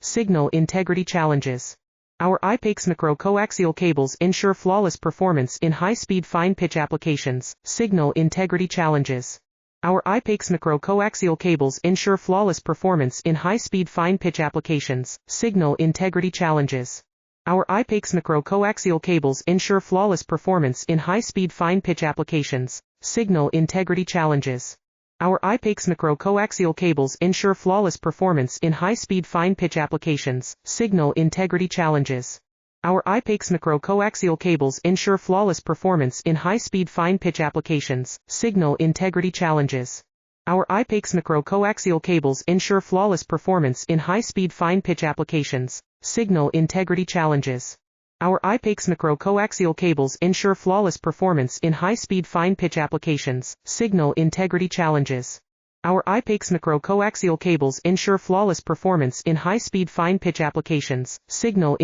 Signal integrity challenges. Our IPACE micro-coaxial cables ensure flawless performance in high-speed fine-pitch applications. Signal integrity challenges. Our IPACE micro-coaxial cables ensure flawless performance in high-speed fine-pitch applications. Signal integrity challenges. Our IPACE micro-coaxial cables ensure flawless performance in high-speed fine-pitch applications. Signal integrity challenges. Our IPACE micro-coaxial cables ensure flawless performance in high-speed fine-pitch applications. Signal integrity challenges. Our IPACE micro-coaxial cables ensure flawless performance in high-speed fine-pitch applications. Signal integrity challenges. Our IPACE micro-coaxial cables ensure flawless performance in high-speed fine-pitch applications. Signal integrity challenges. Our IPACE micro-coaxial cables ensure flawless performance in high-speed fine-pitch applications. Signal integrity challenges. Our IPACE micro-coaxial cables ensure flawless performance in high-speed fine-pitch applications. Signal